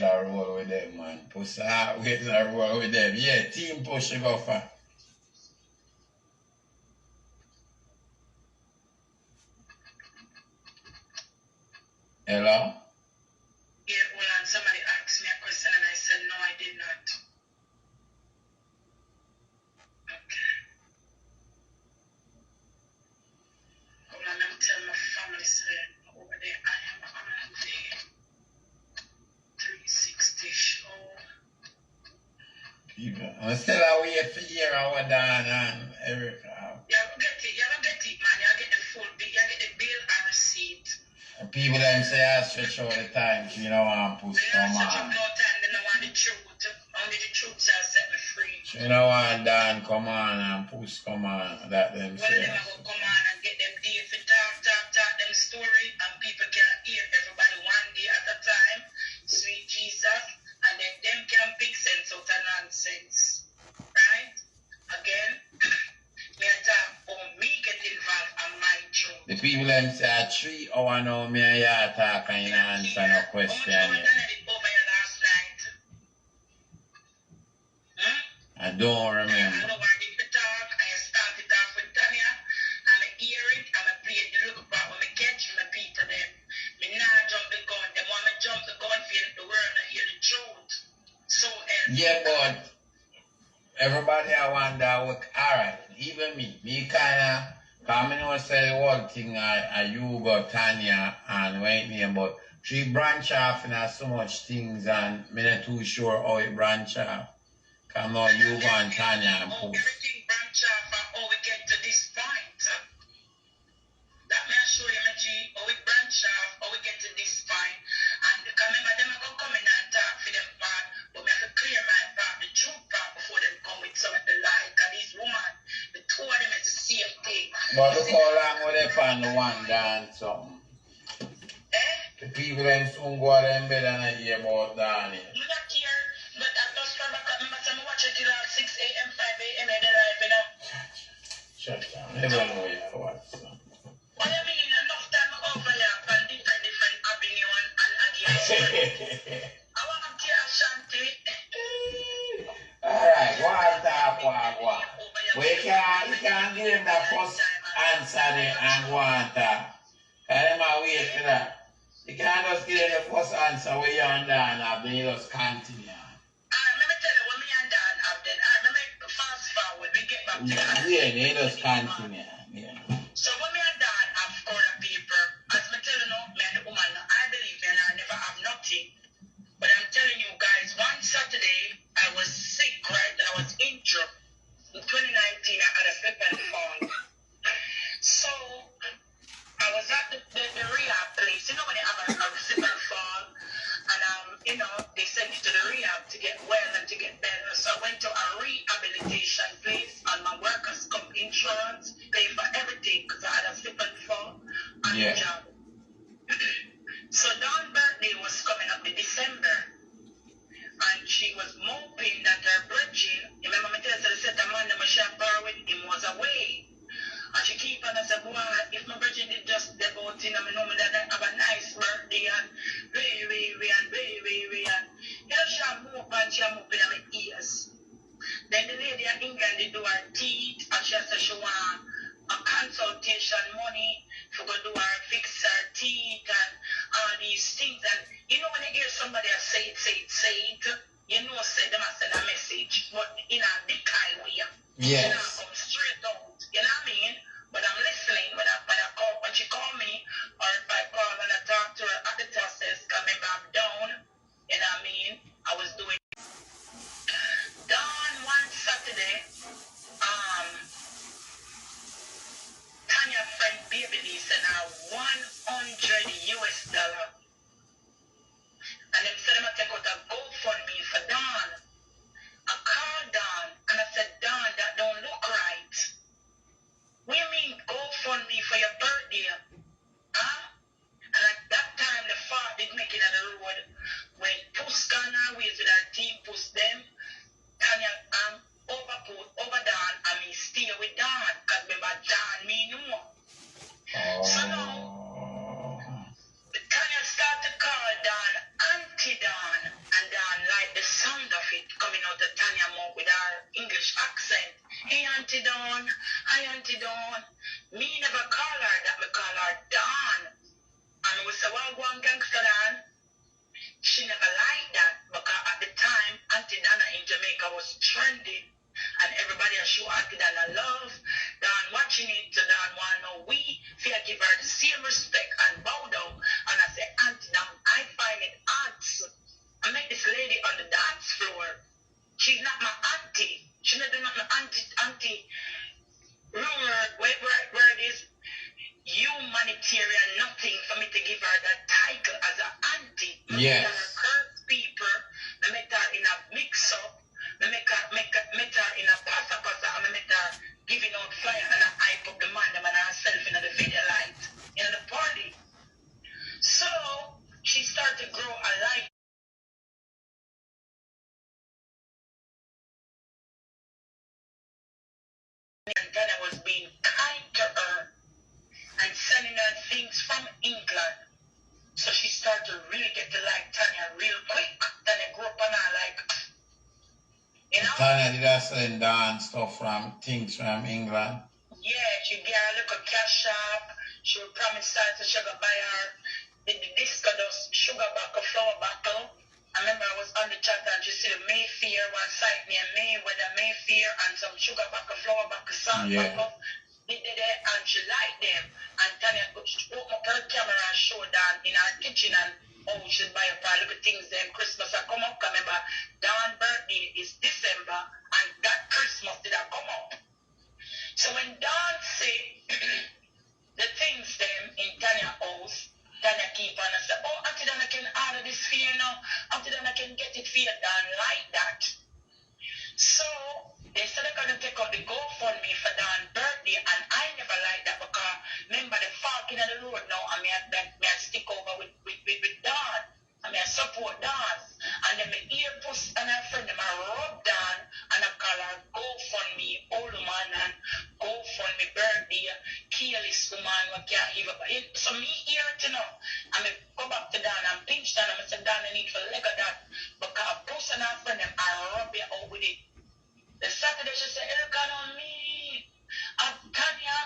always a roll with them, man. Pussy always a roll with them. Yeah, team push go for. Hello? Yeah, well, and somebody asked me a question and I said, no, I did not. Okay. Hold on, let me tell my family, sir, over there, I am on the 360 show. I'm still away for year our Dan and Eric. Yeah, we get it, man. You get the full bill, you get the bill and receipt. People them say I stretch all the time, so you know I'm push come on. No time, they don't want the truth. Only the truth shall set me free. So you know what Dan come on and push come on that them say. Well, them go come on and get them day for talk them story and people can hear everybody one day at a time. Sweet Jesus. And then them can make sense out of nonsense. Right? Again, me talk about me get involved on my truth. The people them say 3 hours now me and you talk and you answer no question yet. Over your last night. I don't remember. I don't want to talk. I started off with Tanya. I'm a hear it. I'm a play the look part when I catch my people them. Me not jump the gun. Them want me jump the gun for the world and hear the truth. So yeah, but everybody I wonder what alright, even me kinda cause me know say the whole thing I you got Tanya and wait me but 3 branch off and so much things and me not too sure how it branch off. Cause now you go and Tanya and post. Everything branch off and how we get to this point. That may show you how we branch off, how we get to this point. And remember them are gonna come in and talk for them part, but we have to clear my part, the truth part before them come with some of the light. And these women, the two of them is the same thing. But look how long they find the one dance something. The people them soon go out in bed and I hear about Danny. You not here, but I just come back up, remember some watch it till 6 a.m., 5 a.m. in the life, you know. Shut down. Never know you what. What do you mean? Enough time over here and different avenue and again. I want to hear Ashanti. Alright, one. We can give him the first answer there and go on talk. And I wait for that. You can't just give him the first answer where you and Dan have, then you just continue. Let me tell you, when me and Dan have then, let me fast forward, we get back to that. Yeah, they just continue. Yeah. So when me and Dan have corner paper, as me tell you now, me and the woman, I believe me and I never have nothing. But I'm telling you guys, one Saturday, I was sick, right? And I was injured. In 2019, I had a slip and fall. So, I was at the rehab place. You know when they have a slip and fall? And, they send you to the rehab to get well and to get better. So I went to a rehabilitation place and my workers' comp insurance paid for everything because I had a slip and fall on the job. So Dawn's birthday was coming up in December. And she was moping that her brethren, remember me tell her, said the man that she had borrowed with him was away. And she keep on and said, boy, if my brethren did just step out in, I know that I have a nice birthday and way, and she had mope and she had mope in my ears. Then the lady in England did do her teeth and she said she want a consultation money to go do her fix her teeth and all these things. And you know when you hear somebody say it, you know say them send a message, but in a big kind way. Yes. You know, come straight out. You know what I mean? But I'm listening when she call me, or if I call and I talk to her at the process, because maybe I'm down. You know what I mean? I was doing down one Saturday. Tanya friend baby sent her $100. And them said them take out a GoFundMe for Dawn. I called Dawn and I said, Dawn, that don't look all go on gangster dan. She never liked that because at the time, Auntie Dana in Jamaica was trending. And everybody she wanted Dana love. Dan watching it, so Dan want to know we fear give her the same respect and bow down. And I say, Auntie Dan, I find it odd. I met this lady on the dance floor. She's not my auntie. She's not my auntie. Rumor, where it is humanitarian, nothing for me to give her that title as an auntie. Yes. I make her curse people. I make her in a mix-up. I make her in a pasta, and I make her giving out flyer and I hype up the man and herself in the video light in the party. So she started to grow a life. And then I was being kind to her and sending her things from England. So she started to really get to like Tanya real quick. Tanya grew up on her like, you know? Tanya did I send down stuff from things from England? Yeah, she get her little cash up. She would promise her to sugar buy her the disco dust sugar bottle, flower bottle. I remember I was on the chat and she said Mayfair, one site near Mayweather, Mayfair, and some sugar bottle, flower bottle, salt bottle. They did it and she liked them. And Tanya opened up her camera and showed down in her kitchen and she'd buy up her little things then Christmas I come up. Remember, Dawn's birthday is December and that Christmas did I come up. So when Dawn said the things them in Tanya's house, Tanya keep on and say, oh, Auntie Dana can order this for you now. Auntie Dana can get it for you, Dawn like that. So they said they're going to take out the GoFundMe for Dawn's birthday, and I never liked that because remember the fork in the road now, and me I stick over with Dawn, and me I support Dawn, and then my ear puss and her friend them I rub Dawn, and I call her GoFundMe old man and GoFundMe birthday, careless woman what can't even. So me hear it, you know, and me go back to Dawn and pinch Dawn, and I say Dawn I need for leg of that because puss and her friend them I rub you out with it. The Saturday she said, Erica on me and Tanya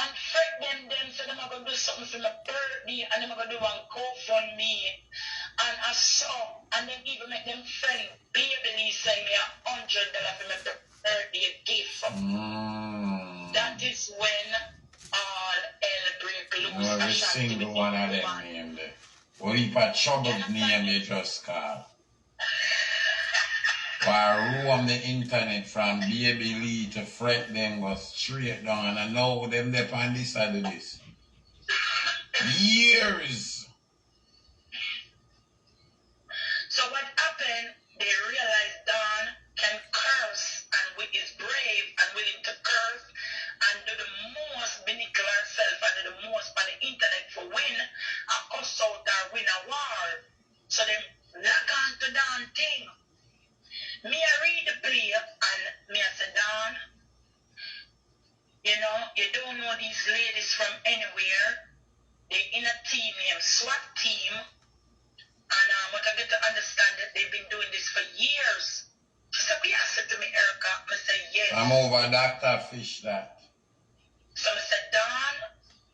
and Fred them so them are going to do something for my birthday and them are going to do one GoFundMe and a song and then even make them friend Baby send me $100 for my birthday gift. That is when all hell break loose. Every single one of them name there. What if a troubled name you just call? I roam the internet from Baby Lee to Fred them go straight down and I know them there on this side of this. Years. So what happened, they realized Don can curse and is brave and willing to curse and do the most binicle herself and do the most on the internet for win and cuss out or win a war. So they lock on to Don thing. Me I read the play and me I say, Don, you know, you don't know these ladies from anywhere. They in a team named SWAT team. And what I get to understand that they've been doing this for years. She said, yeah, said to me, Erica. I said, yes. I'm over Dr. Fish that. So I said, Don,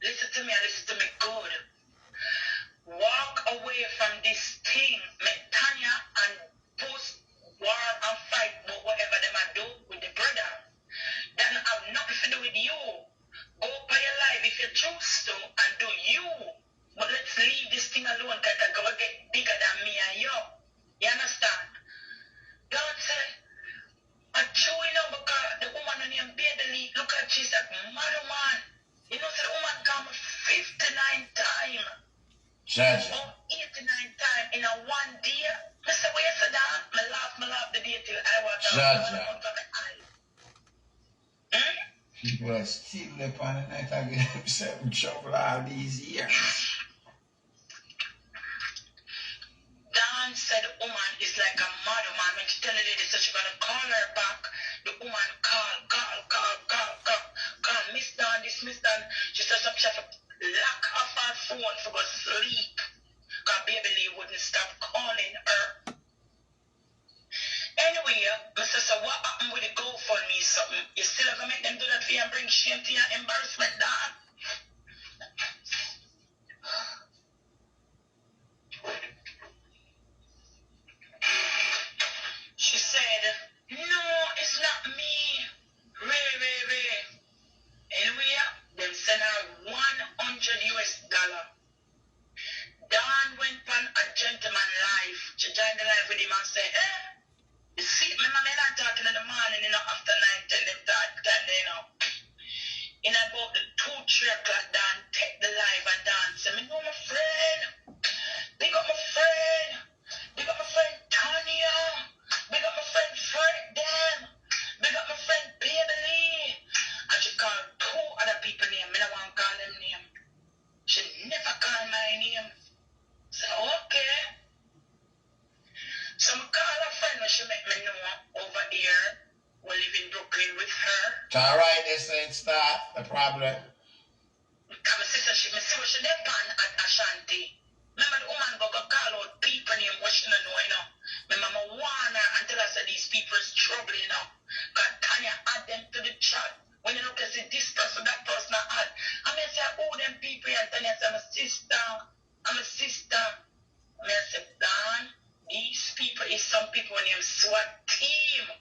listen to me and listen to me good. Walk away from this thing. Make Tanya and post war and fight but whatever them I do with the brother. Then have nothing to do with you. Go by your life if you choose to and do you. But let's leave this thing alone because it's going to get bigger than me and you. You understand? God said, I'm chewing up because the woman on your baby, look at she's a mad man. You know, so the woman come 59 times. Judge. Oh, 89 times in a one day. I said, well, you said that? I laugh the day till I walk out. Judge. Hmm? People are still up on the night and get themselves in trouble all these years. Dan said the woman is like a mad woman. When she tell the lady so she's gonna call her back, the woman call. Miss Dan, this Miss Dan. She said she have to lock off her phone for go sleep. Because Baby Lee wouldn't stop calling her. Anyway, I said, so what happened with the GoFundMe something? You still have to make them do that for you and bring shame to your embarrassment, Dan? with him and say, you see, remember me not talking in the morning, after 9, 10, them talk, in about the 2, 3 o'clock, Dan take the live and dance. I know my friend. Big up my friend. Big up my friend Tanya. Big up my friend Fred Dem. Big up my friend Baby Lee. And she called 2 other people name. I don't want to call them name. She never called my name. So, okay. So I call a friend when she met me know over here. We live in Brooklyn with her. It's alright, they say it's not the problem. Because my sister, she see what she did at Ashanti. Remember the woman go call out people name what she don't know, My mama warn her until I said these people is trouble, Because Tanya add them to the chat. When you look and see this person, that person I add. I mean, say, oh, them people, and Tanya say, I'm a sister. I'm a sister. I mean, I said, Dan, these people is some people named SWAT team.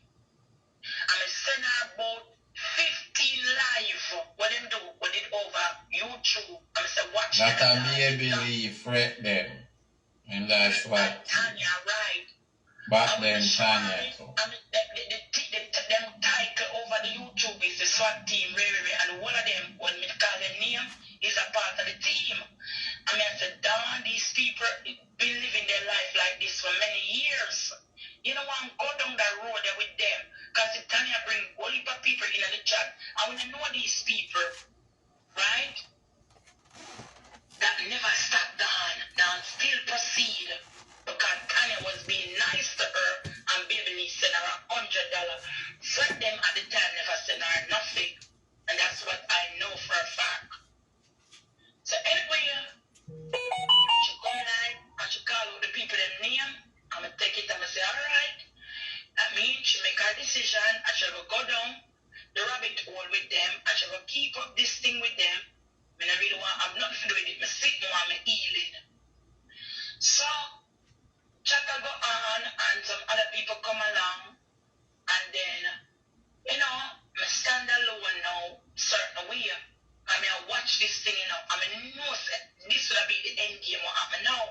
I'm a send her about 15 live. What them do? What it over YouTube. I'm say watch that them. That can be a belief, fret them. And that's what Tanya, right. Back then, Tanya. So. I mean, them title over the YouTube is the SWAT team, and one of them, when we call them name, is a part of the team. I mean, I said, darn, these people been living their life like this for many years. You know, I'm go down that road there with them. Because if Tanya bring a whole heap of people in the chat, I want to know these people, right? That never stop down. Down still proceed. Because Tanya was being nice to her and Baby Lee sent her $100. Fred them at the time never sent her nothing. And that's what I know for a fact. So anyway, she come live and she call out the people them name. I'm going to take it and I say, all right. That means she make her decision and she will go down the rabbit hole with them and she will keep up this thing with them. I really want, I'm not to do with it. I sit more, I'm healing. So, chat will go on and some other people come along and then, I stand alone now, certain way. I mean, I watch this thing, I mean, no, this will be the end game what happen now.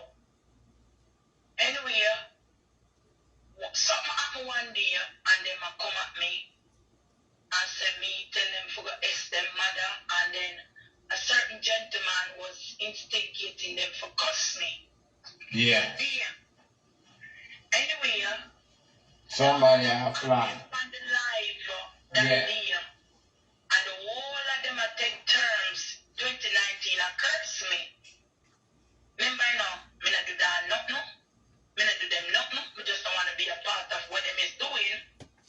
Anyway, something happened one day and them come at me and say me, tell them to go ask them mother, and then a certain gentleman was instigating them for cuss me. Yeah. Anyway, somebody have plan. On the live that day, and all of them are take terms 2019 and curse me. Remember me not do that nothing. Me not do them nothing. Me just don't want to be a part of what them is doing.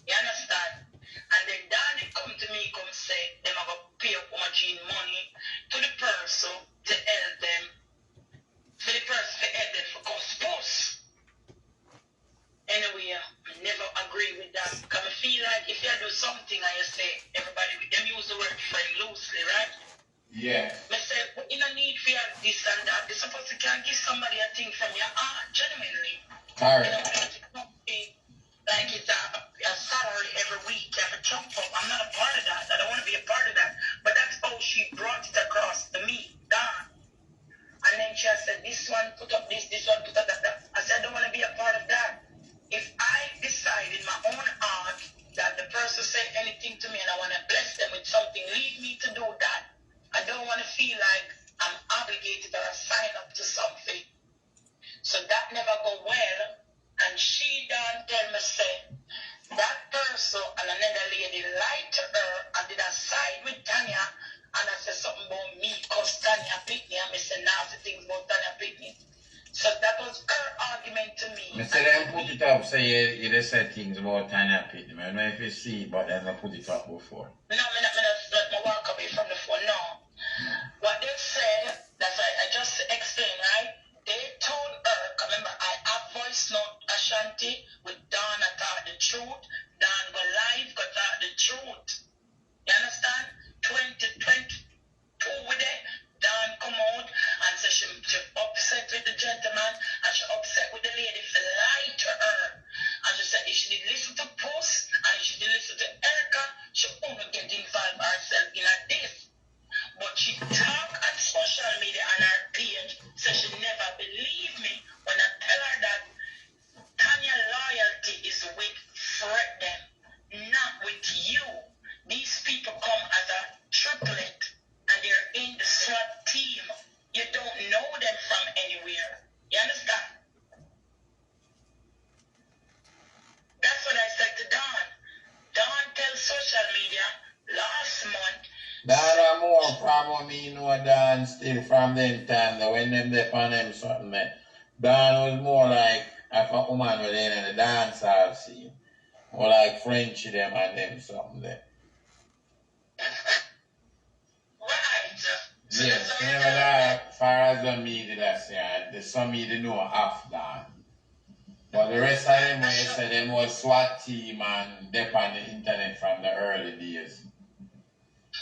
You understand? And then Danny come to me, come say, them are going to pay up much money to the person to help them. For the person to help them for come spouse. Anyway, I never agree with that. Because I feel like if you do something and you say, everybody, them use the word friend loosely, right? Yeah. I say, you don't need for this and that. You're supposed to can give somebody a thing from your heart, genuinely. Correct. Like it's a salary every week, you have a jump up. I'm not a part of that. I don't want to be a part of that. But that's how she brought it across to me, Don. And then she said, this one put up this one put up that. I said, I don't want to be a part of that. If I decide in my own heart that the person said anything to me and I want to bless them with something, lead me to do that. I don't want to feel like I'm obligated or I sign up to something. So that never go well. And she done tell me, say, that person and another lady lied to her and did a side with Tanya. And I said something about me because Tanya picked me. And I said nasty things about Tanya picked me. So that was her argument to me. I said, them put it up, say you just said things about Tanya Pitt. I don't know if you see it, but then I put it up before. No, I'm not walk away from the phone, no. What they said, that's why I just explained, right? They told her, remember, I have voice note Ashanti with Don, I thought the truth. Don go live, got out the truth. You understand? 2022 with it. Don come out and say she upset with the gentleman and she upset with the lady for lie to her. And she said if she did listen to Puss and if she did listen to Erica, she wouldn't get in from what me know Dan still from them time, when them there on them something there. Dan was more like a woman with in the dance hall scene. More like Frenchy them and them something there. Right. So Yes, never that as far as the media that say, the some media know half Dan. But the rest of them, when you say them was SWAT team and they on the internet from the early days.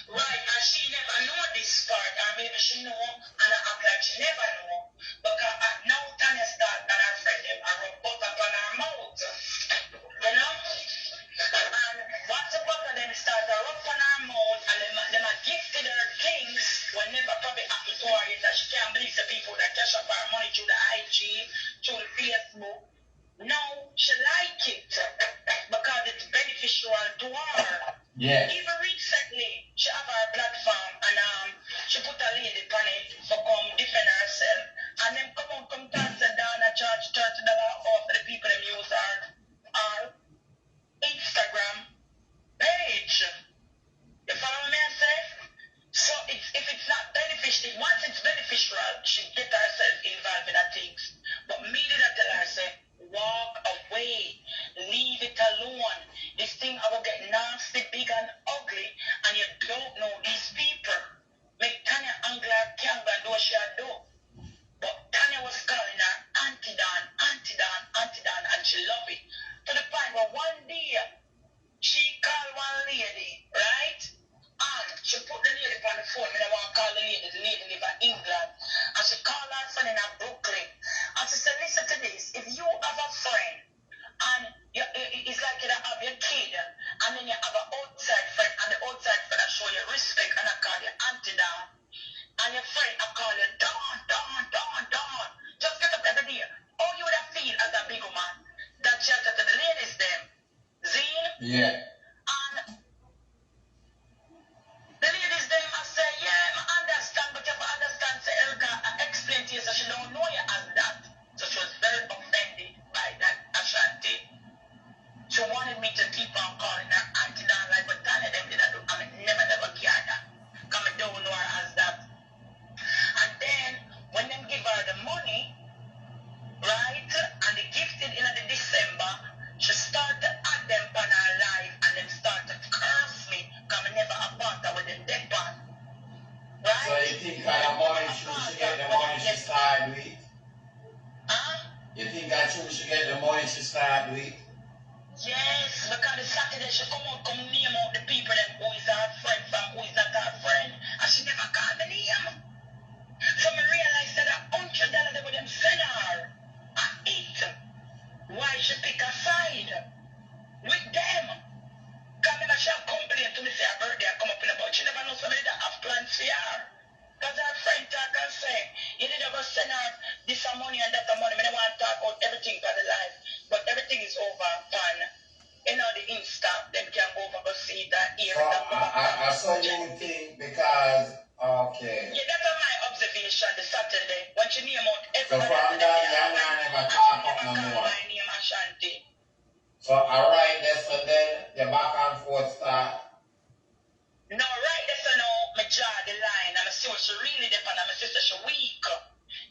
Right, and she never know this part, or maybe she know, and I act like she never know. Because now Tanya start and her friend them are rub butter on her mouth. You know? And once the butter them start to rub on her mouth, and them are gifted her things, will never probably happen to her is that she can't believe the people that cash up her money through the IG, through the Facebook. Now she like it because it's beneficial to her. Yeah. Even recently, she have her platform and she put a lady on it for come defend herself. And then come talk to down and charge $30 off for the people that use our Instagram page. You follow me I say? So if it's not beneficial, once it's beneficial, she get herself involved in her things. But me did I tell her, say, walk away. Leave it alone. This thing I will get nasty, big and ugly, and you don't know these people. Make Tanya Angler can't do what she do. But Tanya was calling her Auntie Dan, and she love it. To the point where one day she called one lady, right? And she put the lady on the phone. I want to call the lady live in England. And she called her son in Brooklyn. And she said, listen to this. If you have a friend, and it's like you have your kid, and then you have an outside friend, and the outside friend I show you respect, and I call you Auntie Dan. And your friend I call you Don. Just get up every day. How you would have feel as a big woman that you have to the ladies them. Zine? Yeah. And the ladies them I say, yeah, I understand, but you have to understand, say, Erica, I explained to you so she don't know you as that. So she was very offended by that Ashanti. She wanted me to keep on calling her Auntie Dan like what Tanya them did I do. I mean, never care that. Because I don't know her as that. And then, when them give her the money, right, and they gifted in the December, she started to add them on her life and them start to curse me because I never apartheid with them dead on. Right? So you think that the money she get the money she started with? Huh? You think that she get the money she started with? Yes, because the Saturday she come name out the people them who is her friend from who is not her friend, and she never called me name. So I realized that $100 they would them send her and eat. Why she pick a side with them? Because remember she have complained to me say her birthday I come up in about she never knows somebody that have plans for her. Because her friend talk and say, you need to go send her this money and that money. I don't want to talk about everything for the life. But everything is over fun. You know the Insta, them can go over go see that here So and that. I saw you think because okay. Yeah, that's my observation the Saturday. When she name out So everybody. from that young man never talk up no more. My name Ashanti. So alright, that's so then the back and forth start. No, right there, so now, me draw the line. I'm see what she really depend on my sister, she weak.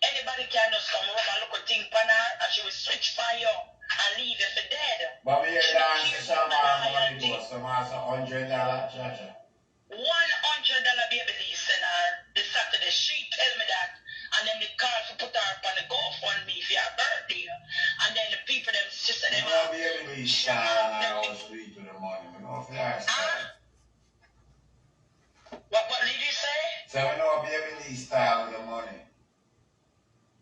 Anybody can just come rub a little thing on her and she will switch for you and leave you for dead. But we hear She dance don't to care some about money loyalty. goes, some has $100 charge. $100 baby listen her this Saturday. She tell me that. And then they call to put her up on the GoFundMe for her birthday. And then the people them sister them No, baby, I was sweet to the money. We know if you are style. What did you say? So we know baby Lee style with the money.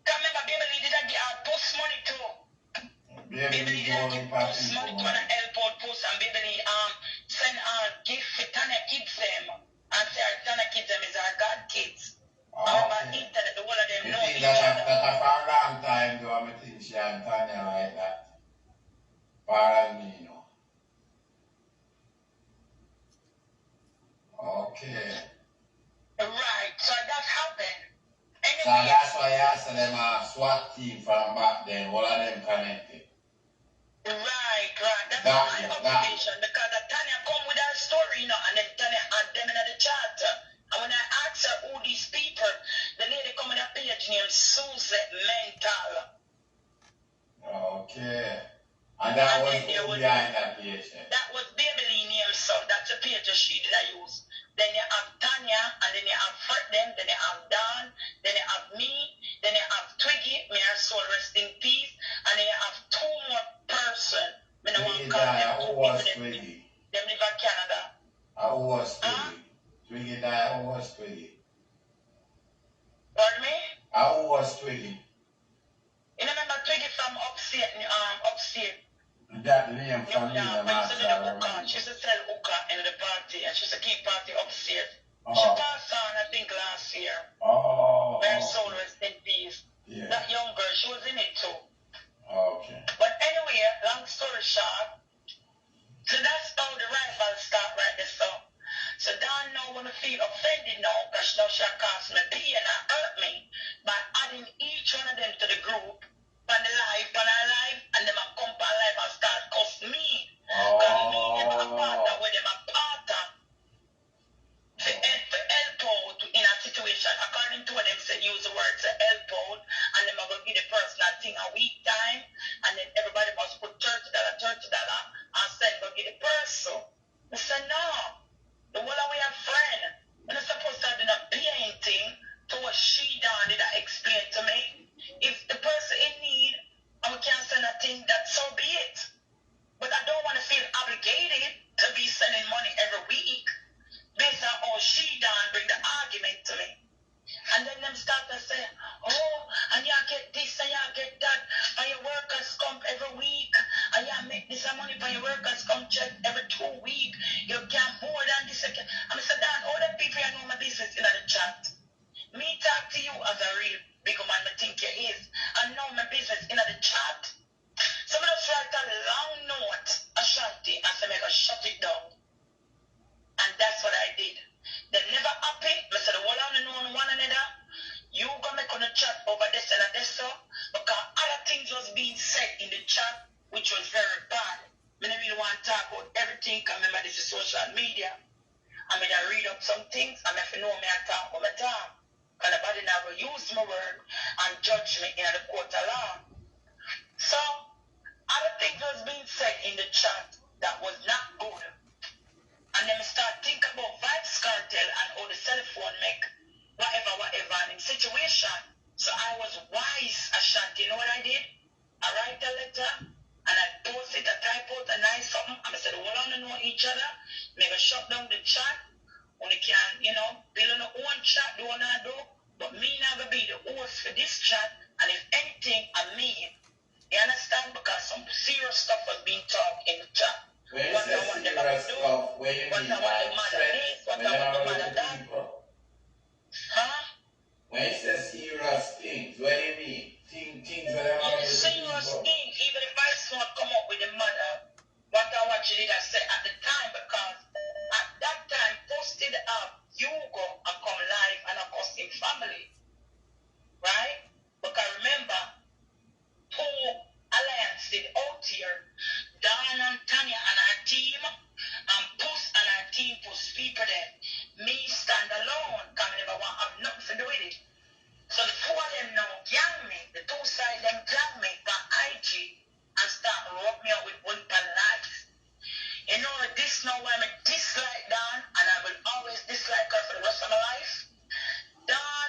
Come remember, baby Lee did I get her post money too. Baby Lee did I going get in post money people. to an airport post and baby Lee send her gift for Tana kids them. And say our Tana kids them is our God kids. Remember internet, the one of them You know think each other. that for a long time do I think she and Tanya like that? Far as me, you know. Okay. Right, so that happened. So Anyway, that's why I said them a SWAT team from back then, all of them connected. right. That's my observation because Tanya come with her story, you know, and then Tanya had them in the chat. And when I asked her these people. The lady coming up page named Suzette Mental. Okay. And that was behind that page. That was Babyline name, so that's the page she did I use. Then you have Tanya, and then you have Fredden, then you have Dan, then you have me, then you have Twiggy, may her soul rest in peace, and then you have two more person. I don't want to call them two people. Them live in Canada. Who was Twiggy? Twiggy died, who was Twiggy? Pardon me? Who was Twiggy? You remember Twiggy from upstate? That name from me, she used to sell hookah in the party, and she used to keep party upstairs. Oh. She passed on, I think, last year. Oh. Where soul rest in peace. Yeah. That young girl, she was in it too. Okay. But anyway, long story short, so that's how the rifle start right there. So Don now wanna feel offended now, because now she cost me pain and hurt me by adding each one of them to the group. On the live, and them a come on live and start cuss me. Because me never a partner with them a partner. For help out in a situation. According to what them said, use the word to help out, and them are going to give the personal thing a week time, and then everybody must put $30, and send go give the person. I said, no. The one we have friend. We're not supposed to do not pay anything to what she done did I explain to me. If the person in need and we can't send a thing, that so be it. But I don't want to feel obligated to be sending money every week based on how she done bring the argument to me. And then them start to say, oh, and y'all get this and y'all get that, and your workers come every week, and y'all make this money for your workers come check every 2 weeks. You get more than this again. I'm Mr. Dan, all the people you know my business in the chat. Me talk to you as a real big man I think you is. I know my business in the chat. So I just write a long note, Ashanti, and say, make her shut it down. And that's what I did. They never happy. I said, well, I know one another. You go make on the chat over this and this, so because other things was being said in the chat, which was very bad. I don't really want to talk about everything, because remember this is social media. I mean, I read up some things, and if you know me, I talk about my time. And nobody never use my word and judge me in the court of law. So, other things was being said in the chat that was not good. And then I start thinking about Vibes Cartel and how the cell phone make whatever in situation. So I was wise, Ashanti. You know what I did? I write a letter and I post it, I type out a nice something, and I said, well, I don't know each other. Maybe shut down the chat. Only can, build on our own chat, do what I do. But me not gonna be the host for this chat. And if anything, I mean, you understand? Because some serious stuff was being talked in the chat. When you say serious stuff, what you mean by threats? When you don't know the people. Huh? When you say serious things, what do you mean? Things that are serious things. Even if I not come up with the mother, what I want you did I say at the time, because at that time posted up Hugo and come live and a costing family. Right? Because remember, two alliance did out here. Dan and Tanya and our team, and Puss and our team Puss people there. Me stand alone, because I never want to have nothing to do with it. So the four of them now gang me, the two sides them gang me by IG and start rub me out with one pan life. You know this now why I dislike Dan, and I will always dislike her for the rest of my life. Dan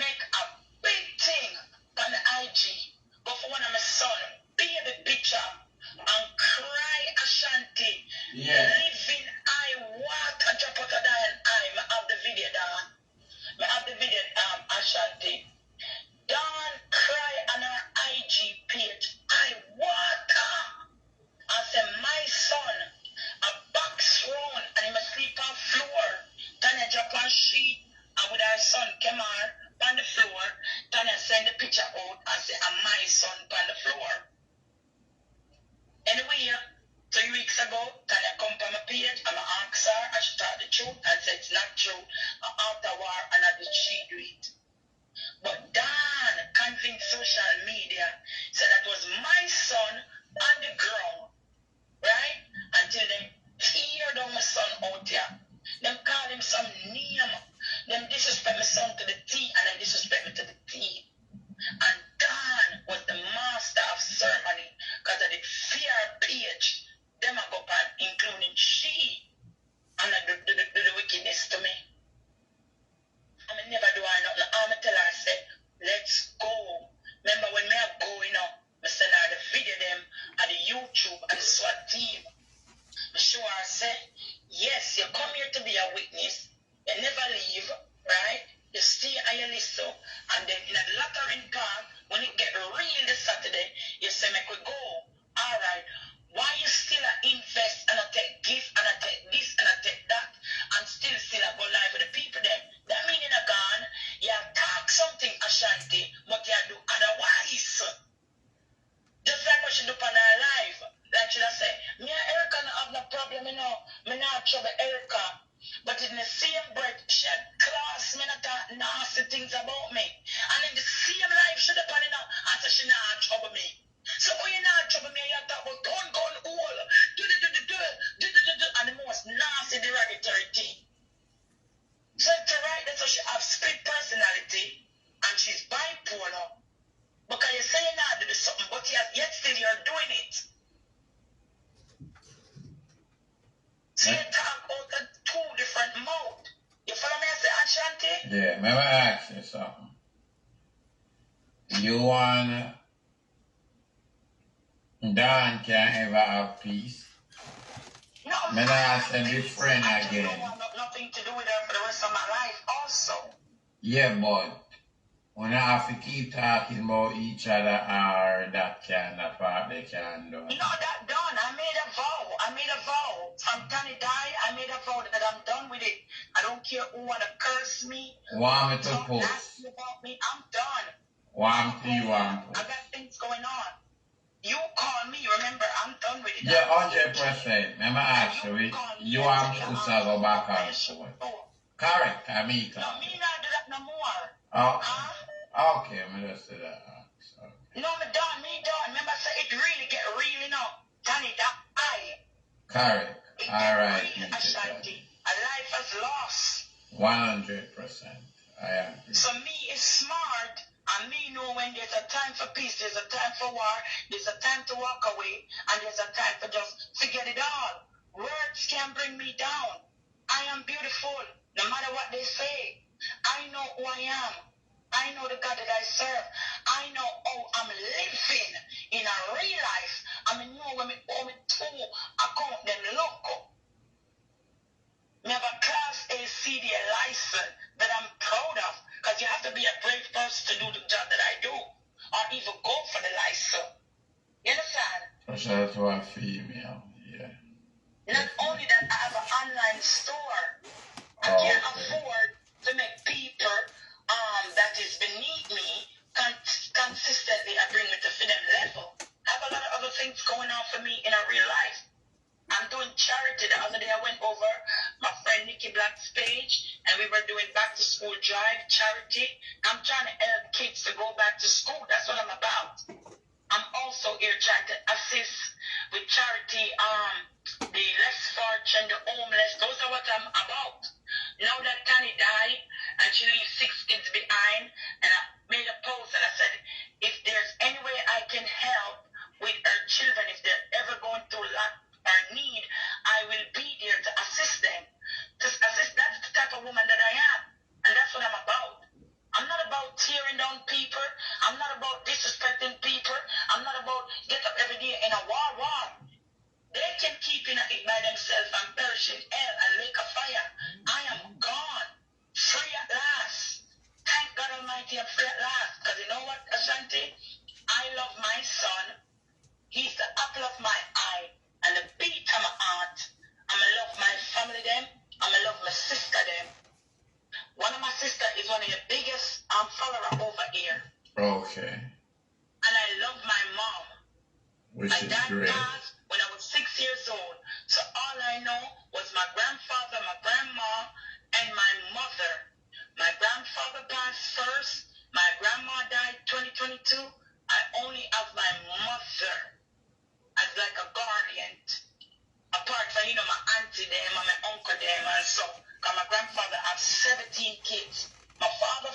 make a big thing on the IG, go for one of my son, baby picture, and cry Ashanti. Yeah. Living eye water drop out of that eye. I have the video down. I have the video Ashanti. Dawn cry on her IG page. I water. I said, my son, a box round and he must sleep on floor. Tanya drop on sheet and with her son came on the floor. Tanya send the picture out and say, and my son on the floor. Anyway, 3 weeks ago, Tanya come on my page and I asked her and she told the truth and said it's not true. And after war and I did she do it. But Dan convinced social media said that was my son on the ground. Right? Until them tear down my son out here. Them call him some name. Them disrespect my son you want Dan can ever have peace? No, May I say be friend I again? don't want nothing to do with her for the rest of my life also. Yeah, but when I have to keep talking about each other or that kind of part they can do. No, that done. I made a vow. From Tani died, I made a vow that I'm done with it. I don't care who wanna curse me. Want me to Talk post? nasty about me. I'm done. Want you want I got things going on. You call me, remember, I'm done with it. Yeah, 100%. Remember actually, you want to go back on forth. Correct, Amika. No, me not do that no more. Oh, huh? Okay, I'm just say that. No, me done. Remember, say it really get real, you know. Tani die. Correct. All right. Ashanti. A life has lost. 100%. I agree. So me is smart, and me know when there's a time for peace, there's a time for war, there's a time to walk away, and there's a time for just forget it all. Words can bring me down. I am beautiful, no matter what they say. I know who I am. I know the God that I serve. I know how I'm living in a real life. I know when me owe me two account them local. Me have a Class A CDA license that I'm proud of, because you have to be a brave person to do the job that I do, or even go for the license. You understand? Especially to a female, yeah. Not only that, I have an online store. I can't afford to make people that is beneath me consistently I bring it to them level. I have a lot of other things going on for me in a real life. I'm doing charity. The other day I went over my friend Nikki Black's page and we were doing back to school drive charity. I'm trying to help kids to go back to school. That's what I'm about. I'm also here trying to assist with charity, the less fortunate, the homeless. Those are what I'm about. Now that Tani died and she leaves 6 kids behind, and I made a post and I said, if there's any way I can help with her children, if they're ever going through lack or need, I will be there to assist them. To assist, that's the type of woman that I am. And that's what I'm about. I'm not about tearing down people. I'm not about disrespecting people. I'm not about get up every day in a war. They can keep in it by themselves and perish in hell and make a fire. I am gone. Free at last. Thank God Almighty I'm free at last. Because you know what, Ashanti? I love my son. He's the apple of my eye and the beat of my heart. I'm going to love my family them. I'm going to love my sister them. One of my sister is one of the biggest follower over here. Okay. And I love my mom. Which is great. Passed when I was 6 years old. So all I know was my grandfather, my grandma, and my mother. My grandfather passed first. My grandma died 2022. I only have my mother as like a guardian. Apart from, my auntie them and my uncle them and so. Because my grandfather has 17 kids. My father,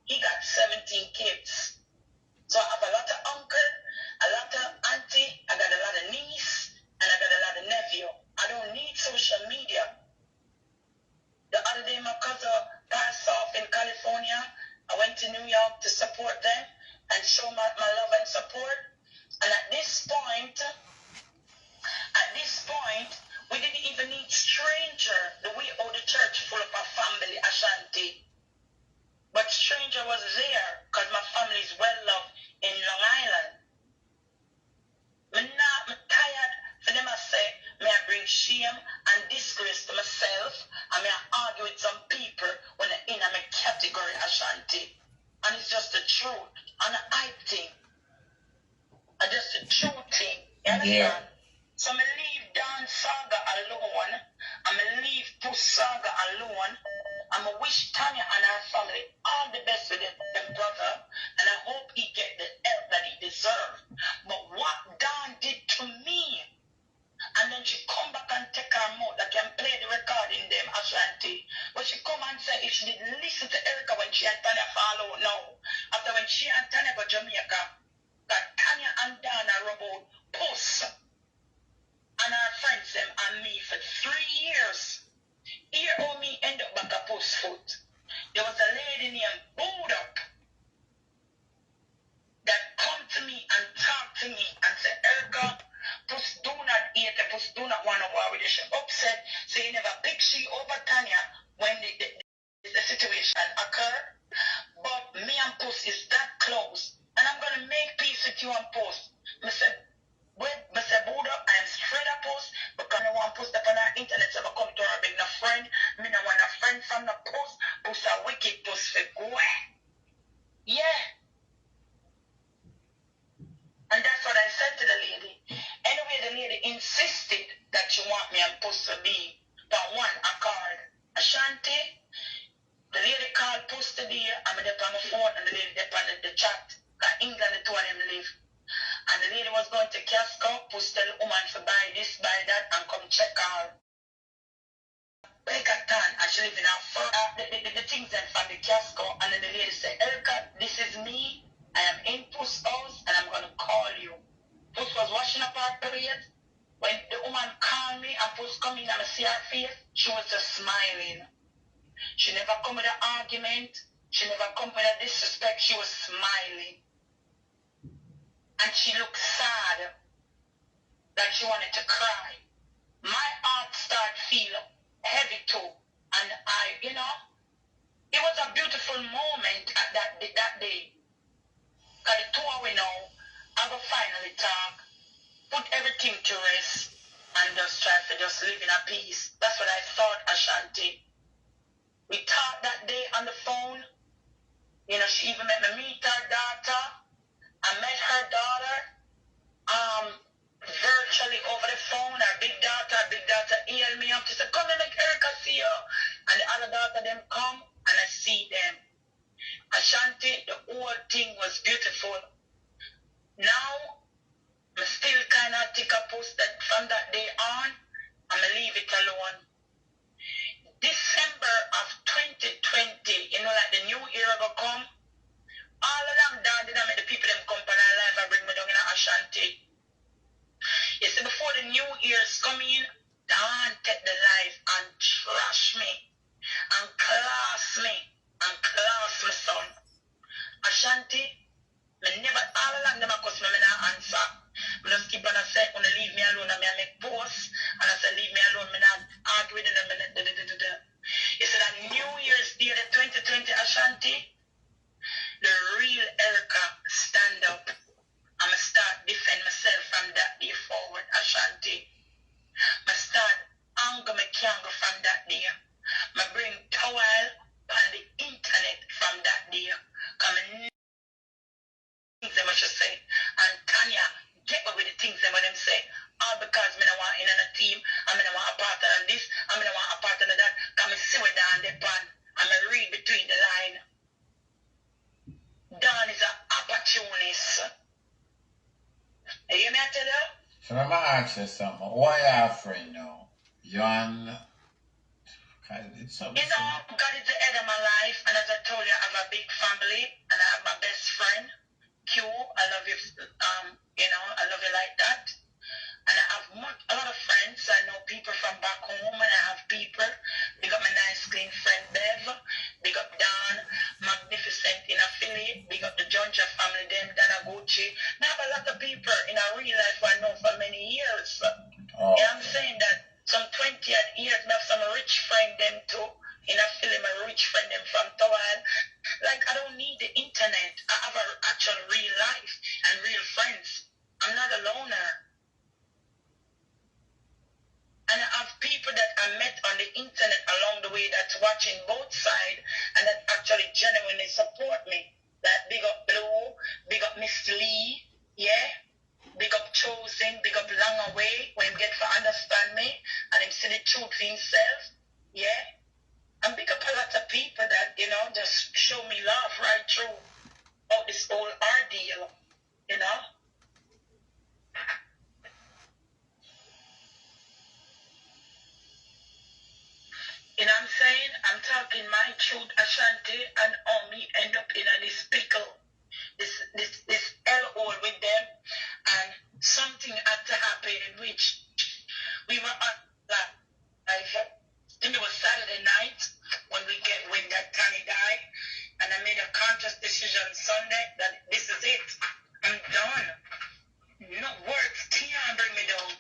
he got 17 kids. So I have a lot of uncle, a lot of auntie, I got a lot of niece, and I got a lot of nephew. I don't need social media. The other day my cousin passed off in California. I went to New York to support them and show my love and support. And at this point, we didn't even need stranger. The way all the church full of our family, Ashanti. But stranger was there because my family is well loved in Long Island. I'm tired for them I say, may I bring shame and disgrace to myself, and may I argue with some people when they're in my category, Ashanti. And it's just the truth. And the hype thing. And just the truth thing. You understand? Yeah. So I'm going to leave Dan Saga alone. I'm going to leave Puss Saga alone. I'm going to wish Tanya and her family all the best with their brother. And I hope he get the help that he deserves. But what Dan did to me, and then she come back and take her mouth, I can play the recording them, Ashanti. But she come and say if she didn't listen to Erica when she and Tanya follow now. After when she and Tanya go Jamaica, that Tanya and Dan are about Puss and her friends them and me for 3 years. Here how me end up back a Puss foot. There was a lady named Bood Up. post. I said, wait, I said, Buddha, I am straight up post because I want to post up on our internet so I come to our big no friend. Me no want a friend from the post a wicked post for go. Yeah. And that's what I said to the lady. Anyway, the lady insisted that she want me and post to be the one I called Ashanti. The lady called post to be I'm on my phone and the lady on the chat. Because England the two of them live. And the lady was going to Casco, post tell the woman to buy this, buy that, and come check her. Bekatan, and she live in her the things then from the Casco, and then the lady said, Erica, this is me. I am in Puss house and I'm gonna call you. Puss was washing up her plate. When the woman called me and Puss come in and I see her face, she was just smiling. She never come with an argument. She never come with a disrespect. She was smiling. And she looked sad. Like she wanted to cry. My heart started feeling heavy too. And I, it was a beautiful moment at that day. Because the two of we know, I will finally talk, put everything to rest, and just try to just live in a peace. That's what I thought, Ashanti. We talked that day on the phone. She even met me meet her daughter. I met her daughter virtually over the phone. Her big daughter emailed me up. She said, come and make Erica see you. And the other daughter, them come and I see them. Ashanti, the whole thing was beautiful. Now, I still kind of take a post that from that day on, I'm going to leave it alone. December of 2020, like the new year will come, all along down, did I make the people them come on our life and bring me down in Ashanti. You see, before the new year's coming, Don take the life and trash me, and class me, and class my son. Ashanti, I never, all along them, because I not answer. I just keep on saying, when leave me alone, and I make posts, and I say, leave me alone, I not argue with them, You see, that New Year's Day, the 2020 Ashanti, the real Erica stand up. I'm going to start defend myself from that day forward, Ashanti. I start anger my kangaroo from that day. I bring towel on the internet from that day. Come things them I should say. And Tanya, get away with the things them say. All because I don't want in on a team, I don't want a partner on this, I don't want a partner on that. Come and see where down the pan. I'm going to read between the line. Don is an opportunist. You hear me I tell you? So let me ask you something. Why are you afraid now? You're on... It's something. God is the head of my life, and as I told you, I have a big family, and I have my best friend, Q. I love you, I love you like that. And I have a lot of friends. I know people from back home, and I have people. Big up my nice, clean friend, Bev. Big up Don, magnificent in affiliate. Big up the Junja family, them, Dana Gucci. I have a lot of people in a real life I know for many years. Oh. Yeah, I'm saying that some 20 odd years, I have some rich friend, them too. In a film, a rich friend, them from Tawal. Like, I don't need the internet. I have an actual real life and real friends. I'm not a loner. And I have people that I met on the internet along the way that's watching both sides and that actually genuinely support me. Like big up Blue, big up Miss Lee, yeah? Big up Chosen, big up Long Away, when him get to understand me and him see the truth for himself, yeah? And big up a lot of people that, just show me love right through all this whole ordeal, You know what I'm saying? I'm talking my truth, Ashanti, and how me end up in this pickle, this hellhole with them, and something had to happen, which we were on like, I think it was Saturday night when that Tani died, and I made a conscious decision Sunday that this is it. I'm done. No words can't bring me down.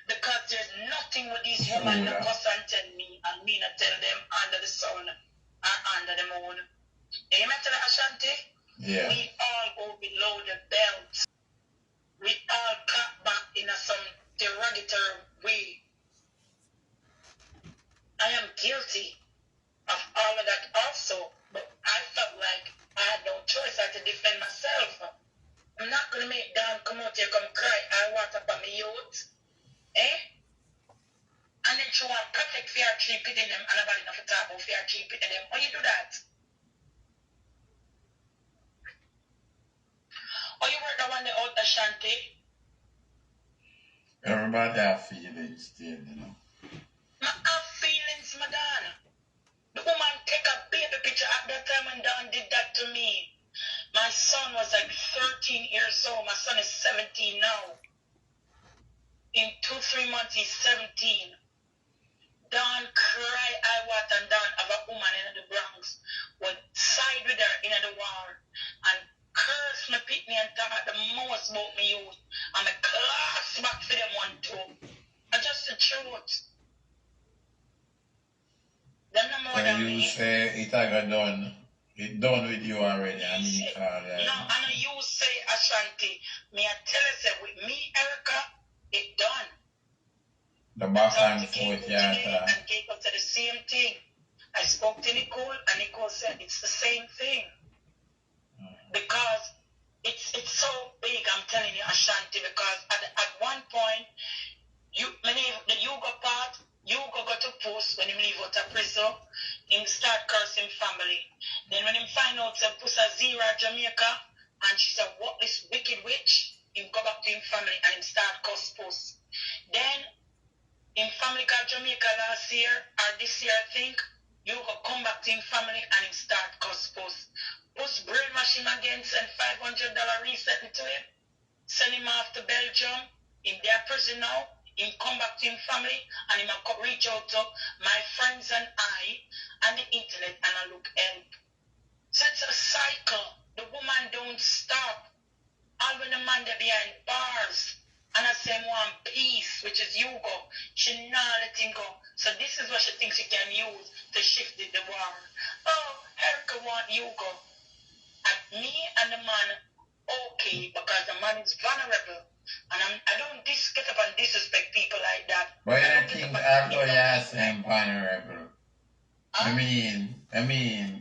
Because there's nothing with these women that cuss and tell me, and me not tell them under the sun and under the moon. You remember Ashanti? Yeah. We all go below the belt. guilty of all of that also. But I felt like I had no choice. I had to defend myself. I'm not going to make Dan come out here, come cry. I want up on my youth. Eh? And then she want protect fear cheap in them. And nobody enough to talk about fear cheap in them. How you do that? How you work the one out Ashanti? Everybody have feelings still, you know. I have feelings, madonna. The woman take a baby picture at that time when Dawn did that to me. My son was like 13 years old. My son is 17 now. In 2-3 months, he's 17. Dawn cry, I want, and Dawn have a woman in the Bronx. Would side with her in the war and curse me, pick me, and talk the most about me youth. I'm a class back for them one too. And just the truth. Them no more than you me. say it got done. It done with you already. I mean, No, I know you say Ashanti. Me I tell you, say with me, Erica, it done. The back and forth, yeah. And Jacob said the same thing. I spoke to Nicole, and Nicole said it's the same thing. Because it's so big, I'm telling you, Ashanti, because at one point, the Yugo part, Yugo got to post when he leave out of prison, him start cursing family. Then when him find out that Pusa Zira Jamaica, and she's a this wicked witch, him go back to him family and him start curse post. Then in family got Jamaica last year, or this year I think, Yugo come back to him family and him start curse post. Post brainwash him again, send $500 reset to him, send him off to Belgium, in their prison now. Him come back to him family and him reach out to my friends and I and the internet and I look help. So it's a cycle. The woman don't stop. All when the man they behind bars and I say one peace, which is Yugo. She not let him go. So this is what she thinks she can use to shift the war. Oh, Erica want Yugo. And me and the man okay because the man is vulnerable. And I don't get up and disrespect people like that. But I think although you're saying vulnerable, I mean,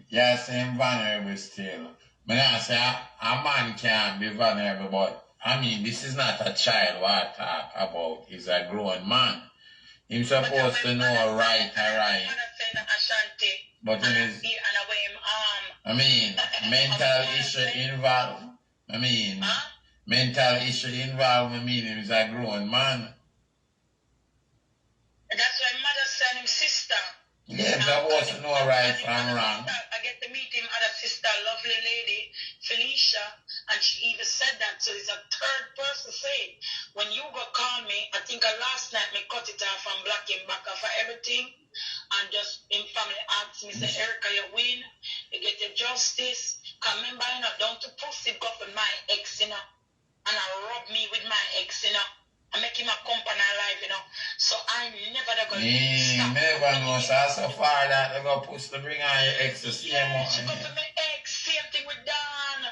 you're saying vulnerable still. But I say a man can be vulnerable, but I mean, this is not a child what I talk about. He's a grown man. He's supposed to know right or right. But I mean, mental issue involved. Mental issue involved, he's a grown man. That's why mother sent him sister. Yeah, that wasn't no right from wrong. I get to meet him, other sister, lovely lady, Felicia, and she even said that. So it's a third person saying, when you go call me, I think last night me cut it off and block him back off for everything. And just in family asked me, say, Erica, you win, you get your justice. Cause remember, don't to pussy go for my ex, and rob me with my ex, I make him a company life, So I never go stop. Never know, so far that they go push to bring on your ex to see him. She go to my ex, same thing with Dan.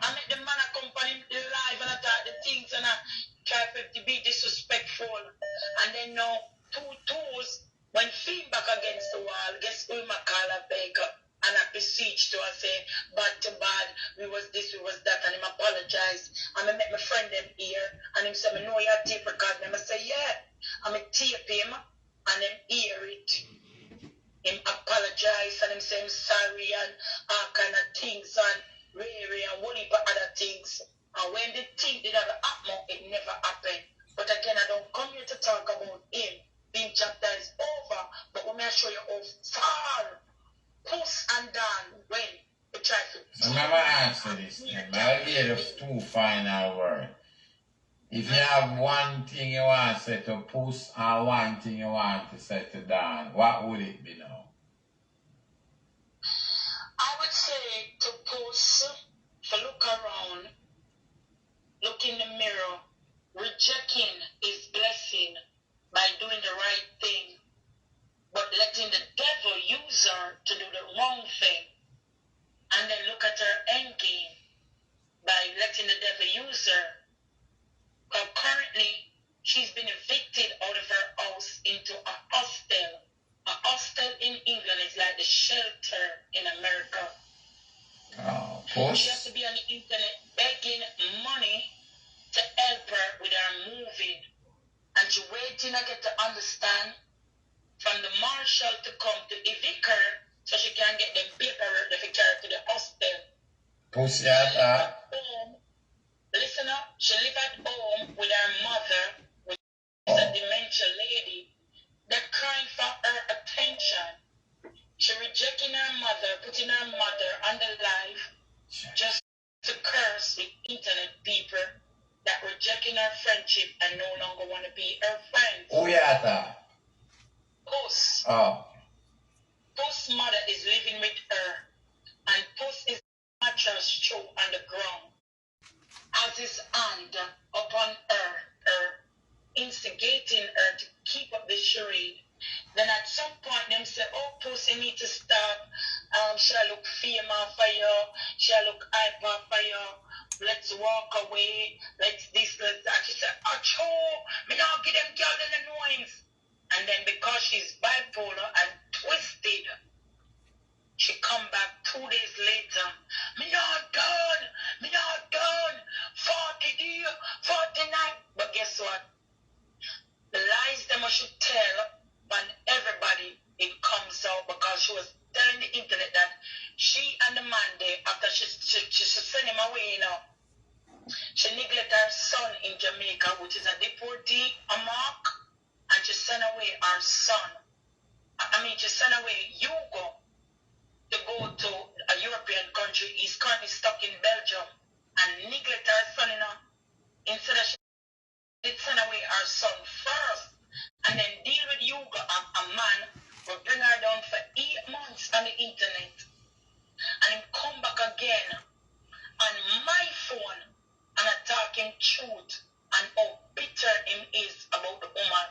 I make the man a company live and I talk the things and I try to be disrespectful. And then now, two tools, when feedback against the wall, guess who my call a beggar? And I beseech to her, say, bad to bad, we was this, we was that, and him apologize. And I met my friend them here, and him say, I know you tape record, and I say, yeah. And I tape him, and him hear it. Him apologize, and him say, I'm sorry, and all kind of things, and really, and what about other things. And when the thing did ever happen, it never happened. But again, I don't come here to talk about him. Being chapter is over, but let me show you how far Puss and Dan when we try to. So remember answer this. I'll give you the two final words. If you have one thing you want to say to Puss and one thing you want to say to Dan, what would it be now? I would say to Puss to look around, look in the mirror, rejecting his blessing by doing the right thing, but letting the devil use her to do the wrong thing. And then look at her end game by letting the devil use her. But currently, she's been evicted out of her house into a hostel in England. the shelter in America. Oh, she has to be on the internet begging money to help her with her moving. And she waiting to get to understand from the marshal to come to evict her so she can get them paperwork to carry her to the hostel. Pussy at home. Listen up. She live at home with her mother, which is a dementia lady. They're crying for her attention. She rejecting her mother, putting her mother on the life just to curse the internet people that rejecting her friendship and no longer want to be her friends. Who is that? Puss. Oh. Puss' mother is living with her, and Puss is mattress show on the ground. Has his hand upon her, instigating her to keep up the charade. Then at some point, them say, oh, Pussy need to stop. Shall look female for you. Shall look hyper for you. Let's walk away. Let's this, let's that. She said, achoo, me now give them girl in the noise. And then because she's bipolar and twisted, she come back 2 days later. Me not done. Me not done. 40 days, 49. But guess what? The lies them should tell when everybody it comes out because she was telling the internet that she and the man there, after she sent him away, she neglected her son in Jamaica, which is a deportee, a mark, and she sent away her son. She sent away Hugo to go to a European country. He's currently stuck in Belgium and neglect her son, instead of she did send away her son first and then deal with Hugo, a man will bring her down for 8 months on the internet and him come back again on my phone and attack him truth and how bitter him is about the woman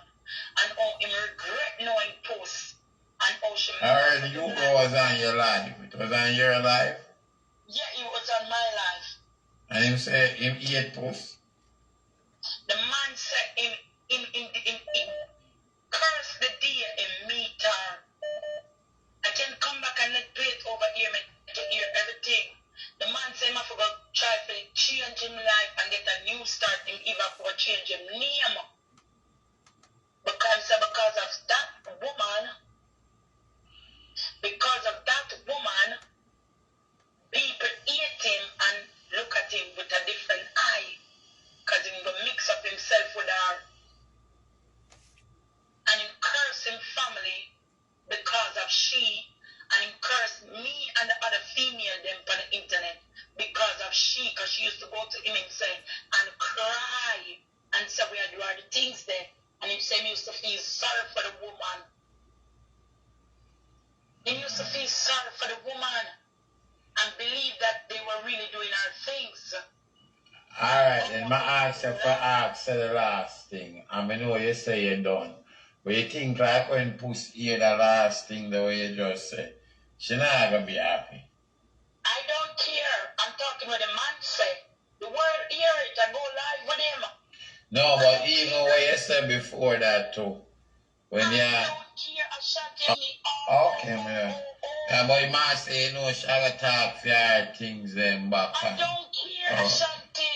and how him regret knowing posts and how she... I heard Hugo was on your life. It was on your life? Yeah, it was on my life. And him say him eat puss? The man said him curse the day him meet her. I can come back and let plate over here to hear everything. The man said I forgot try to change him life and get a new start him even for change him name. Because of that woman, people hate him and look at him with a different eye. Because he will mix up himself with her. And he curse him family because of she. And he curse me and the other female them on the internet because of she. Because she used to go to him and say, and cry. And say we are doing the things there. And he said he used to feel sorry for the woman. He used to feel sorry for the woman. And believe that they were really doing her things. Alright, then my ask you for ask the last thing. I know you say you're done. But you think like when Puss hear the last thing the way you just said, she not gonna be happy. I don't care. I'm talking what the man say. The world hear it, I go live with him. No, but even what you said before that too. When I you don't care, Ashanti. okay, man. Yeah, but you must say, you know, she gotta talk for her things then back. I don't care, Ashanti.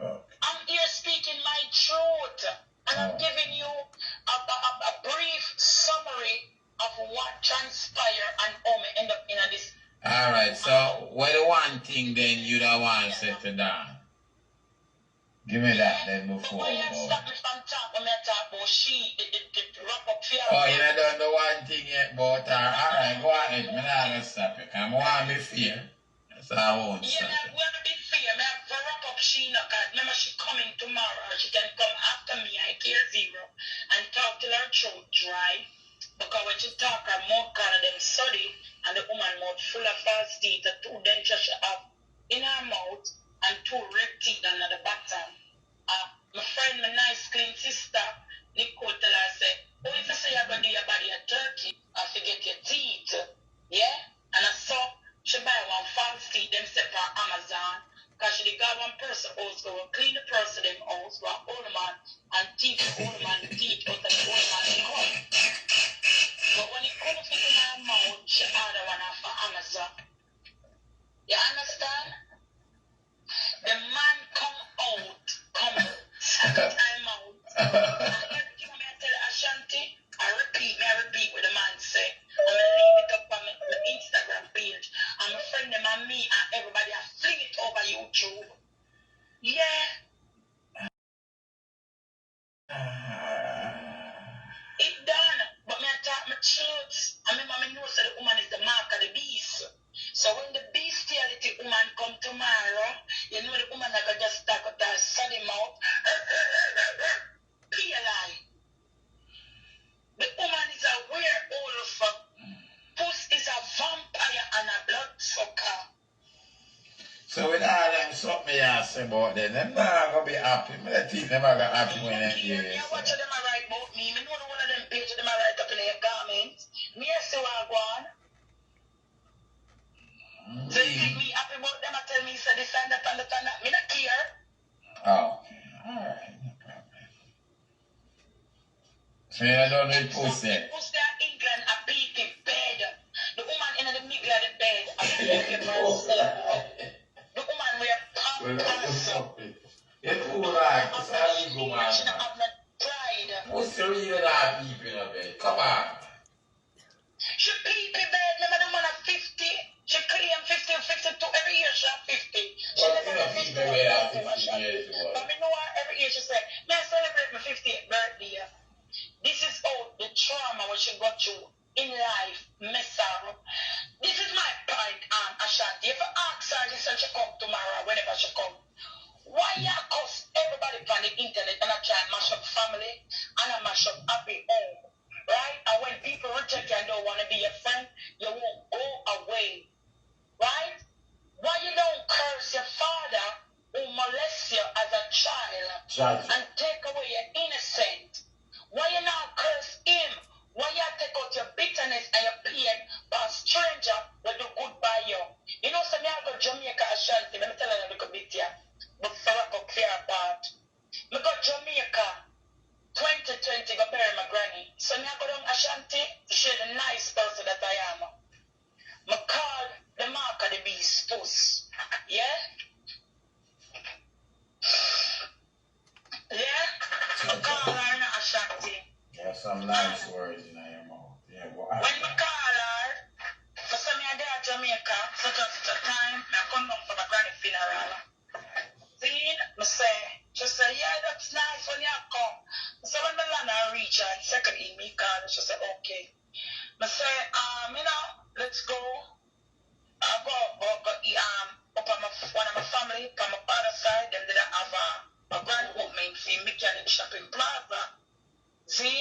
I'm here speaking my truth. And I'm giving you a brief summary of what transpired and how me end up in this. Alright, so what the one thing then you don't want to say to Dan? Give me that then before we go. Stop me from talking, I talk about she, the wrap up fear. Oh, you not done the one thing yet about her. Alright, go ahead. I'm not going to stop you. Because I want to be fair. So I won't stop you. Yeah, I want to be fair. I have to wrap up she now. Because remember she coming tomorrow. She can come after me. I care zero. And talk till her throat dry. Because when she talk, her mouth kind of them sorry. And the woman mouth full of false teeth. The 2 dentures she have in her mouth. And 2 red teeth under the bottom. My friend, my nice clean sister, Nicole tell her, say, oh, if you say you're going to do your body a turkey, I forget your teeth. Yeah? And I saw she buy one false teeth, them set on Amazon, because she got one person house, go clean the person them house, go hold them on I'm out. Everything I tell Ashanti, I repeat what the man say. I'm going to leave it up on my Instagram page. I'm a friend of me and everybody. I fling it over YouTube. Yeah. It done. But me I talk my truth. I remember me know that the woman is the mark of the beast. So when the bestiality woman come tomorrow, you know the woman that can just talk with her sunny mouth. PLI. The woman is a werewolf. Puss is a vampire and a bloodsucker. So with all them something you ask about them not gonna be happy. I think them are gonna happy when they hear it. I watch them write about me. I know one of them pages them write up in their comments. Me I say what I want. So you think me happy about them? I tell me say this and that and that and that. Me not care. Oh, okay. Alright, no problem. So you don't need pussy. Pussy in England a beating bed. The woman in the middle of the bed. I think the woman wear pants. You're too right. It's a legal man. She don't have no pride. Pussy really not people in a bed. Come on. She pee bed. Remember the woman at 50? She claim 50 and 52 every year. She have 50. She never got 50. But me know her every year she say, may I celebrate my 50th birthday? This is all the trauma what she got through in life, mess her up. This is my point, Ashanti. If I ask her, she said she come tomorrow, whenever she come. Why you cuss everybody on the internet and I try and mash up family and I mash up happy home? Right? And when people reject you and don't want to be your friend, you won't go away. Right? Why you don't curse your father who molests you as a child and take away your innocence? Why you not curse him? Why you take out your bitterness and your pain for a stranger will do good by you? You know, so me I go Jamaica, Ashanti, let me tell you a little bit here. But for I go clear apart. Me go Jamaica 2020 go bury my granny. So me I go down Ashanti to show the nice person that I am. Me call the mark of the beast puss. Yeah? Yeah? Me call her in Ashanti. Yeah, some nice words in your mouth. Yeah, go ahead. When me call her, for some year there at Jamaica, such a time, I come down for my granny funeral. See, me say, she say, yeah, that's nice when you come. So when me land and reach her, second in me call, she say, okay. Me say, you know, let's go. I go up on one of my family, on my father's side, them did have a grand opening for mechanic shopping plaza. See?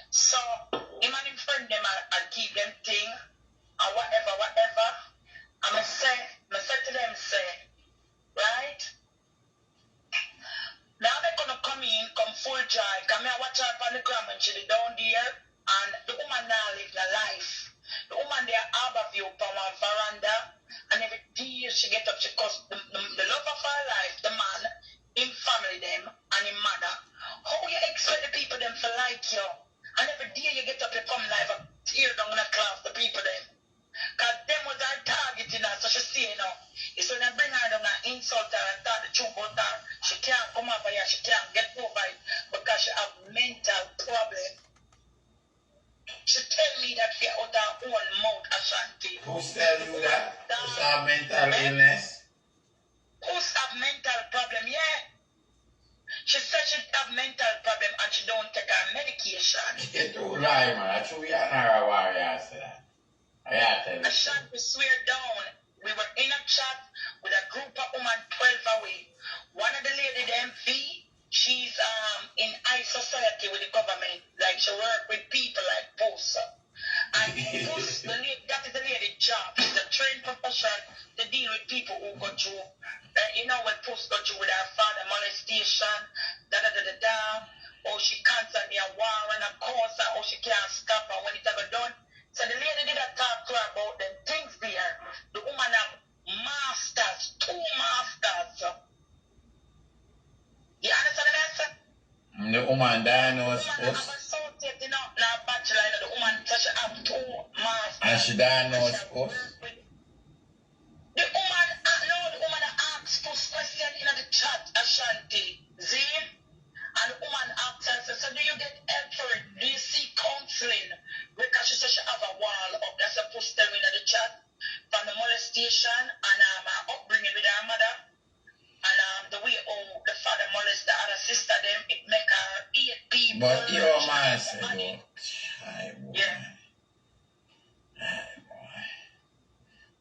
So, him and him friend them, I'll keep them thing, and whatever. And I say to them, say, right? Now they're gonna come in, come full joy, come here, watch her on the gram and she down there, and the woman now live the life. The woman there have a view from her veranda, and every day she get up, she cuss the love of her life, the man, him family them, and him mother. How you expect the people them to like you? And every day you get up, you come live and tear down the class, the people them. Because them was our target, you know, so she say, you know, it's when I bring her down and insult her and talk the truth about her, she can't come over here, she can't get over it because she have mental problem. She tell me that she out her own mouth, Ashanti. Who's telling you that? Who's have mental illness? Who's have mental problem, yeah. She said she have mental problem and she don't take her medication. You're too lie, man. I truly are not a warrior after that. I have to tell you. Ashanti swear down. We were in a chat with a group of women 12 away. One of the lady, the MP, she's in high society with the government. Like she work with people like Post. And Post, that is the lady job. She's a trained professional to deal with people who go through. You know what Post go through with her father molestation, or she constantly a war and a cause her, or she can't stop her when it ever done. So the lady did a talk to her about them things there. The woman have masters, 2 masters. You understand what I said? The woman diagnosed The woman have associate, you know, not bachelor, you know, the woman so she have 2 masters. and she diagnosed us. The woman asks first question in the chat, Ashanti. See? so do you get help for it? Do you seek counseling? Because she said she have a wall up. That's supposed to tell me in the chat from the molestation and her upbringing with her mother. And the way the father molest the other sister, them, it make her eat people. But your man said, oh, yeah.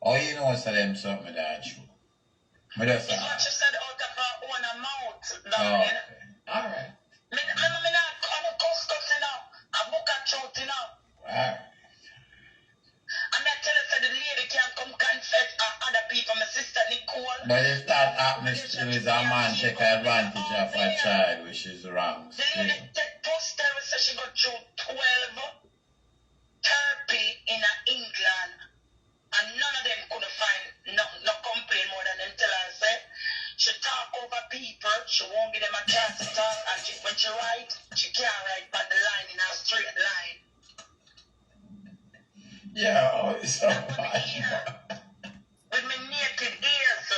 Oh, you know, so them something that true. It's what she said out of her own mouth, darling. Okay. All right. I'm not cussing now. I book a truth, you know. All right. And I tell her that the lady can't come confess other people, my sister Nicole. But if that happens to is a man take advantage of a child, which is wrong. The lady take poster and say she got through 12 therapy in England. And none of them could find no complaint more than them tell her, say, she talk over people, she won't give them a chance to talk, and when she write, she can't write on the line in a straight line. Yeah, oh, it's so much. With my naked ears.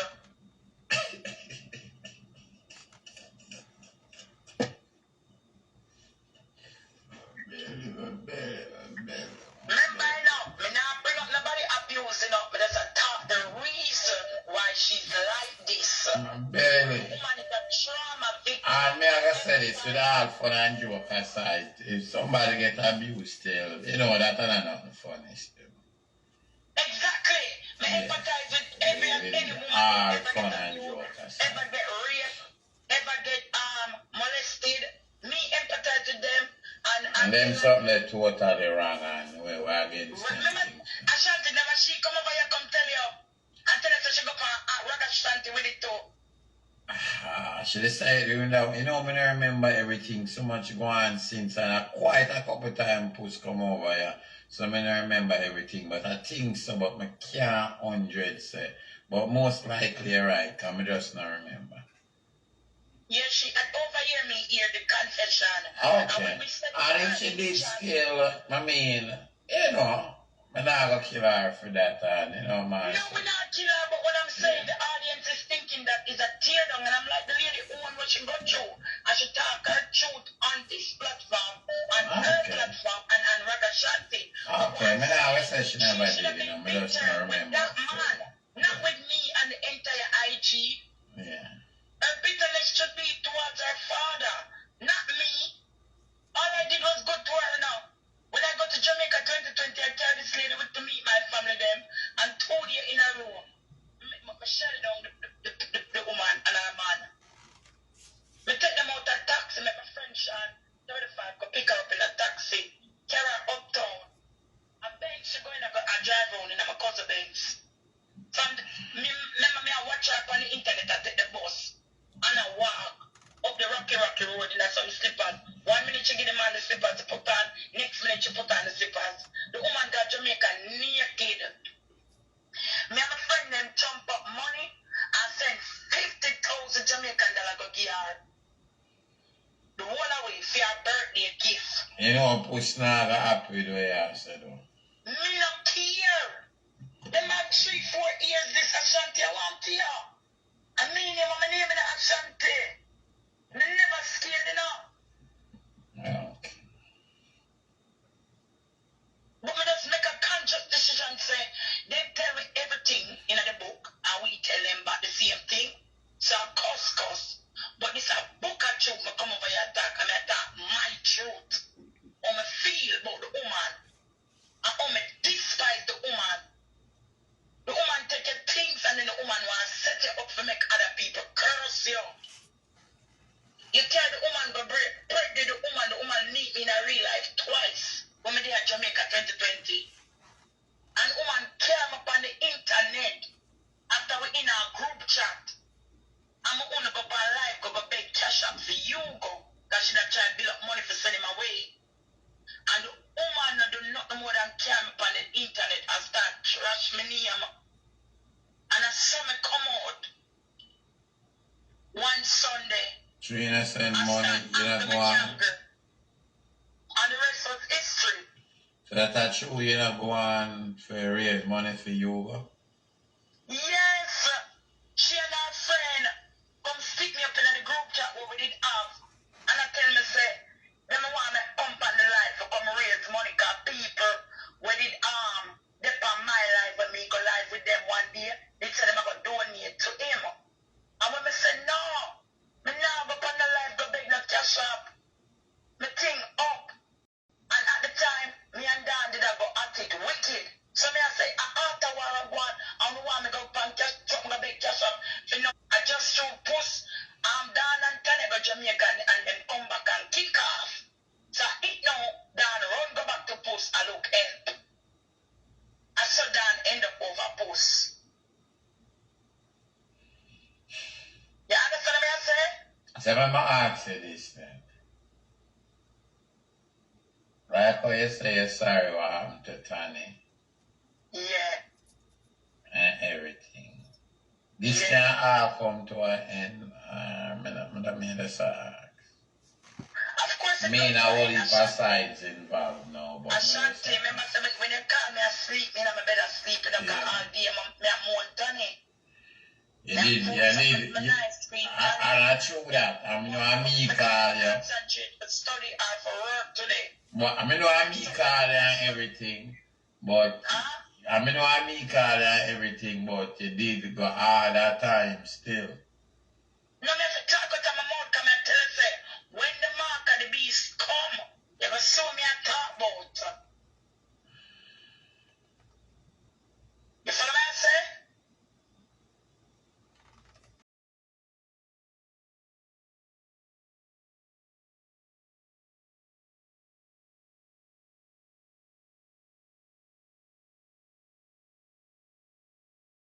Remember now, me not bring up nobody abusing up, but that's a talk the reason why she's like this. Barely. Woman is a trauma victim. And me I say this with all fun and joke aside, if somebody get abused still, you know that is nothing funny still. Exactly. Me empathize with every and any woman all ever fun get and abused, joke aside. ever get raped, ever get molested. Me empathize with them. And them something that totally wrong and we're against them. Remember, Ashanti never she come over here come tell you and tell us that she go for rock Ashanti with it too. She decided, you know, I don't remember everything so much go on since and quite a couple times push come over here. So I don't remember everything, but I think so, but I can't 100 say. But most likely you're right, because I just not remember. Yeah, she and over here me hear the confession. Okay. And if she did still, I mean, you know, I'm not going to kill her for that, you know, man. No, we're not kill her, but what I'm saying, the audience is thinking that is a tear down, and I'm like, the lady who what she got through, and she talk her truth on this platform, on her platform, and on Rock Ashanti. Okay, I always say she never did, you know, I just don't remember. That man, not with me and the entire IG. Yeah. Her bitterness should be towards her father, not me. All I did was go to her now. When I go to Jamaica 2020, I tell this lady to meet my family them and 2 days in a row. I shut down the woman and her man. I take them out of taxi, make my friend Sean 35 go pick her up in a taxi, carry her uptown. And Benz she going to go a drive around in my cousin Benz. Remember me, I watch her on the internet, I take the bus. And I walk up the rocky road in that some slippers. 1 minute she give the man the slippers to put on, next minute she put on the slippers. The woman got Jamaica naked. Me and my friend them jump up money and send 50,000 Jamaican dollars go give her. The whole away for her birthday gift. You know, push now happy with what you said though. Me not care. Them have 3-4 years this Ashanti I want to hear. I mean, my name in Ashanti. They never scared enough. Yeah. But we just make a conscious decision, say, they tell me everything in the book, and we tell them about the same thing. So I cuss. But this a book of truth, I come over here and I talk my truth. How I feel about the woman. And how I despise the woman. The woman take your things and then the woman want to set you up for make other people curse you. You tell the woman go break the woman meet me in a real life twice when we did at Jamaica 2020. And woman came up on the internet after we in our group chat. I'm gonna go by live, go beg cash up for you go. Cause she not try to build up money for send him away. And the woman do nothing more than came up on the internet and start trash me name. And I saw me come out one Sunday. So you not send money, you not go on. And the rest was history. So that's true, you not go on for raise money for yoga? Yes. She and her friend come stick me up in the group chat what we did have. And I tell me say, cash up, me thing up. And at the time, me and Dan did I go at it wicked. So me I say, after war I want, I don't want me go pan cash, chop my big cash up. You know, I just shoot puss. Dan and Tane go Jamaica and then come back and kick off. So it now, Dan run go back to puss, I look help. I saw Dan end up over puss. You understand what I say? So I'm going to ask you this then. Like how you say you're sorry what happened to Tani. Yeah. And everything. This can all come to an end. I mean, that's of course, me and all the sides involved now. But Ashanti, remember when you call me asleep, me in my bed asleep, and I'm all day, I'm more Tani. You need, and I true that. I mean, I call you. Study hard for work today. But I mean, I call you and everything, but I mean, I call you and everything, but you did go all that time still. No, me have to talk out of my mouth.